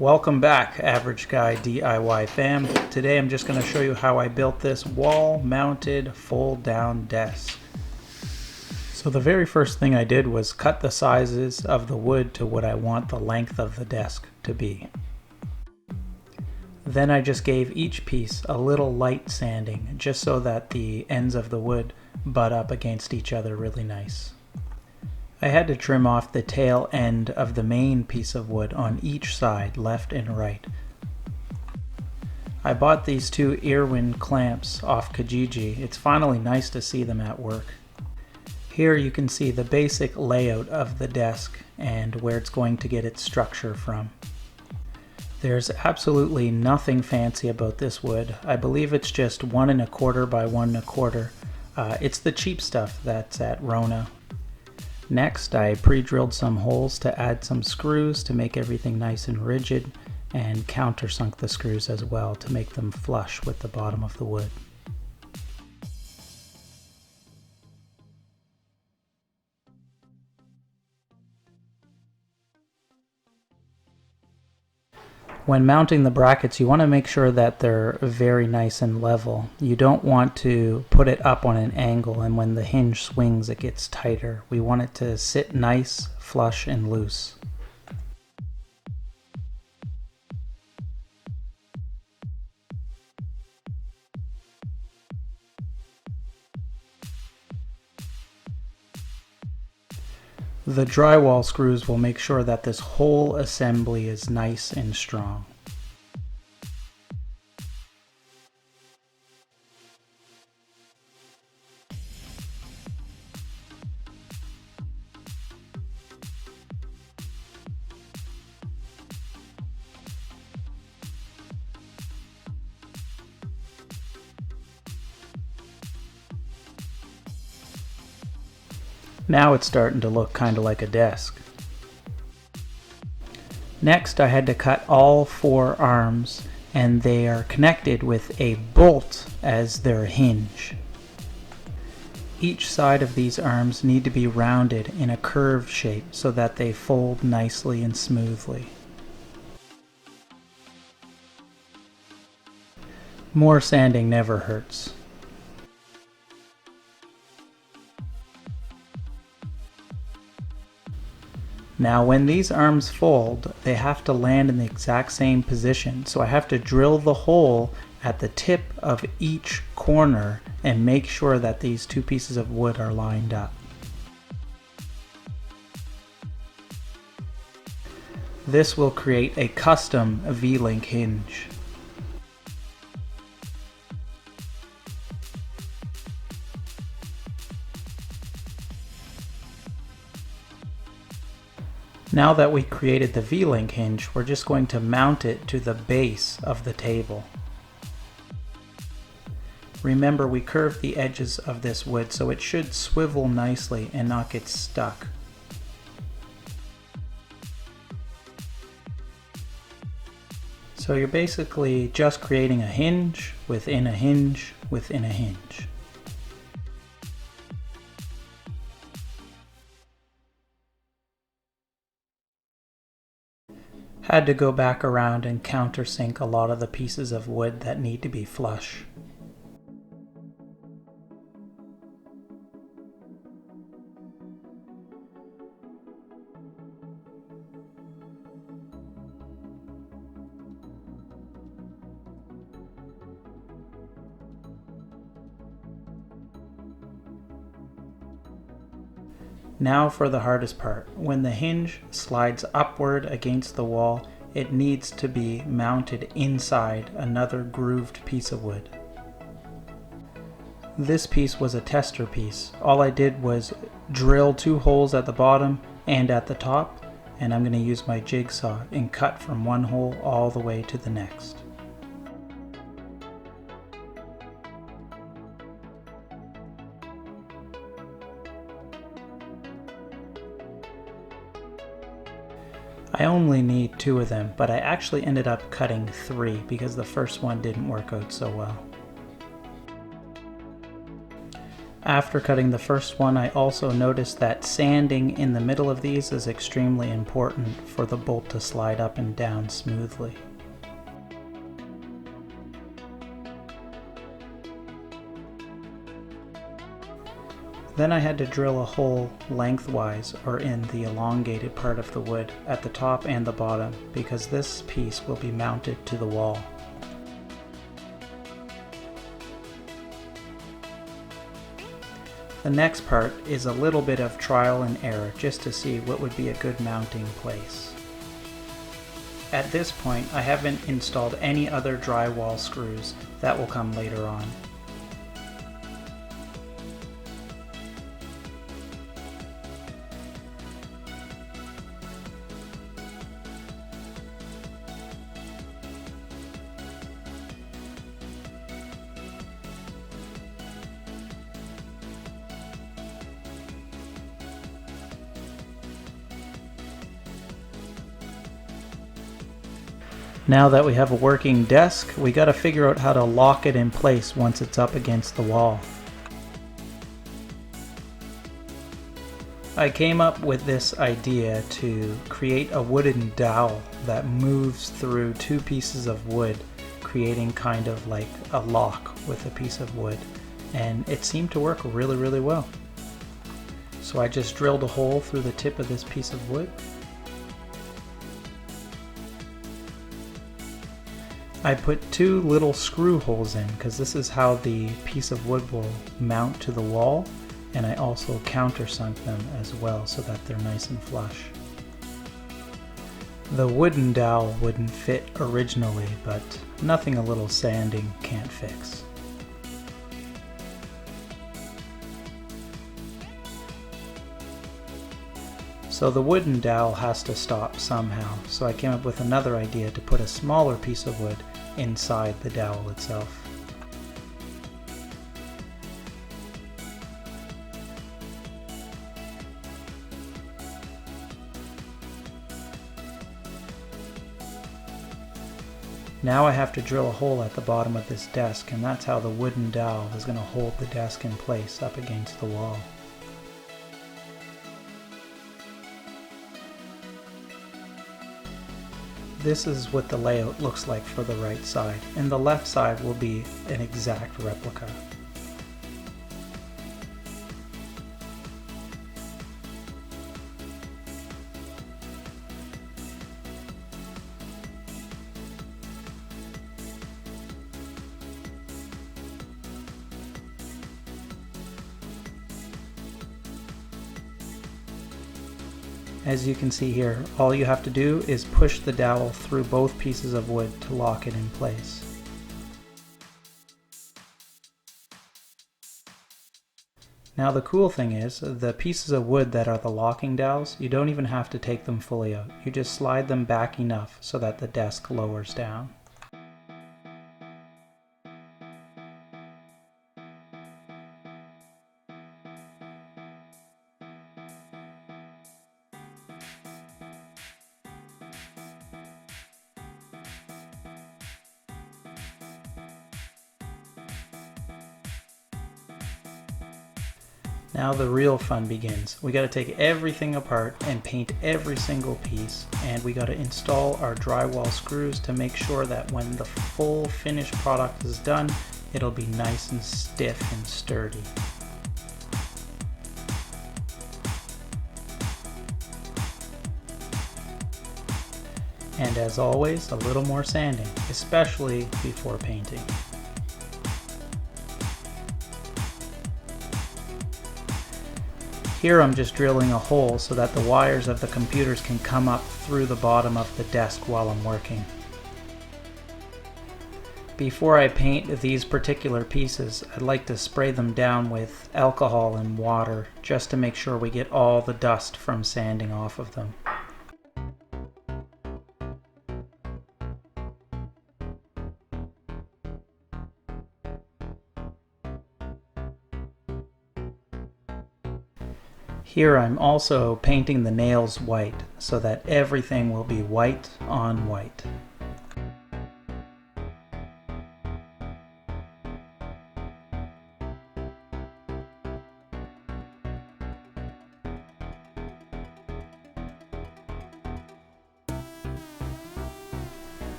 Welcome back, Average Guy DIY fam. Today I'm just going to show you how I built this wall-mounted fold-down desk. So the very first thing I did was cut the sizes of the wood to what I want the length of the desk to be. Then I just gave each piece a little light sanding, just so that the ends of the wood butt up against each other really nice. I had to trim off the tail end of the main piece of wood on each side, left and right. I bought these two Irwin clamps off Kijiji. It's finally nice to see them at work. Here you can see the basic layout of the desk and where it's going to get its structure from. There's absolutely nothing fancy about this wood. I believe it's just 1 1/4 by 1 1/4. It's the cheap stuff that's at Rona. Next, I pre-drilled some holes to add some screws to make everything nice and rigid, and countersunk the screws as well to make them flush with the bottom of the wood. When mounting the brackets, you want to make sure that they're very nice and level. You don't want to put it up on an angle, and when the hinge swings it gets tighter. We want it to sit nice, flush, and loose. The drywall screws will make sure that this whole assembly is nice and strong. Now it's starting to look kind of like a desk. Next, I had to cut all 4 arms, and they are connected with a bolt as their hinge. Each side of these arms need to be rounded in a curved shape so that they fold nicely and smoothly. More sanding never hurts. Now when these arms fold, they have to land in the exact same position, so I have to drill the hole at the tip of each corner and make sure that these 2 pieces of wood are lined up. This will create a custom V-link hinge. Now that we created the V-link hinge, we're just going to mount it to the base of the table. Remember, we curved the edges of this wood so it should swivel nicely and not get stuck. So you're basically just creating a hinge within a hinge within a hinge. Had to go back around and countersink a lot of the pieces of wood that need to be flush. Now for the hardest part. When the hinge slides upward against the wall, it needs to be mounted inside another grooved piece of wood. This piece was a tester piece. All I did was drill 2 holes at the bottom and at the top, and I'm going to use my jigsaw and cut from one hole all the way to the next. I only need 2 of them, but I actually ended up cutting 3 because the first one didn't work out so well. After cutting the first one, I also noticed that sanding in the middle of these is extremely important for the bolt to slide up and down smoothly. Then I had to drill a hole lengthwise, or in the elongated part of the wood, at the top and the bottom, because this piece will be mounted to the wall. The next part is a little bit of trial and error, just to see what would be a good mounting place. At this point, I haven't installed any other drywall screws. That will come later on. Now that we have a working desk, we gotta figure out how to lock it in place once it's up against the wall. I came up with this idea to create a wooden dowel that moves through two pieces of wood, creating kind of like a lock with a piece of wood, and it seemed to work really well. So I just drilled a hole through the tip of this piece of wood. I put two little screw holes in because this is how the piece of wood will mount to the wall, and I also countersunk them as well so that they're nice and flush. The wooden dowel wouldn't fit originally, but nothing a little sanding can't fix. So the wooden dowel has to stop somehow, so I came up with another idea to put a smaller piece of wood inside the dowel itself. Now I have to drill a hole at the bottom of this desk, and that's how the wooden dowel is going to hold the desk in place up against the wall. This is what the layout looks like for the right side, and the left side will be an exact replica. As you can see here, all you have to do is push the dowel through both pieces of wood to lock it in place. Now the cool thing is, the pieces of wood that are the locking dowels, you don't even have to take them fully out. You just slide them back enough so that the desk lowers down. Now the real fun begins. We got to take everything apart and paint every single piece, and we got to install our drywall screws to make sure that when the full finished product is done, it'll be nice and stiff and sturdy. And as always, a little more sanding, especially before painting. Here I'm just drilling a hole so that the wires of the computers can come up through the bottom of the desk while I'm working. Before I paint these particular pieces, I'd like to spray them down with alcohol and water just to make sure we get all the dust from sanding off of them. Here I'm also painting the nails white so that everything will be white on white.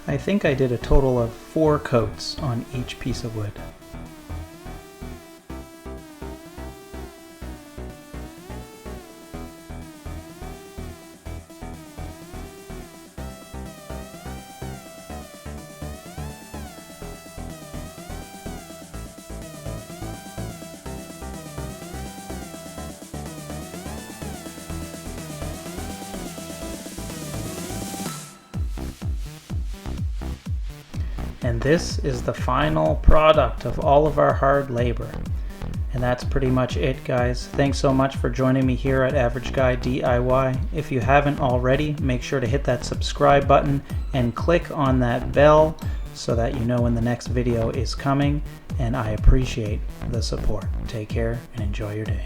I think I did a total of 4 coats on each piece of wood. And this is the final product of all of our hard labor. And that's pretty much it, guys. Thanks so much for joining me here at Average Guy DIY. If you haven't already, make sure to hit that subscribe button and click on that bell so that you know when the next video is coming. And I appreciate the support. Take care and enjoy your day.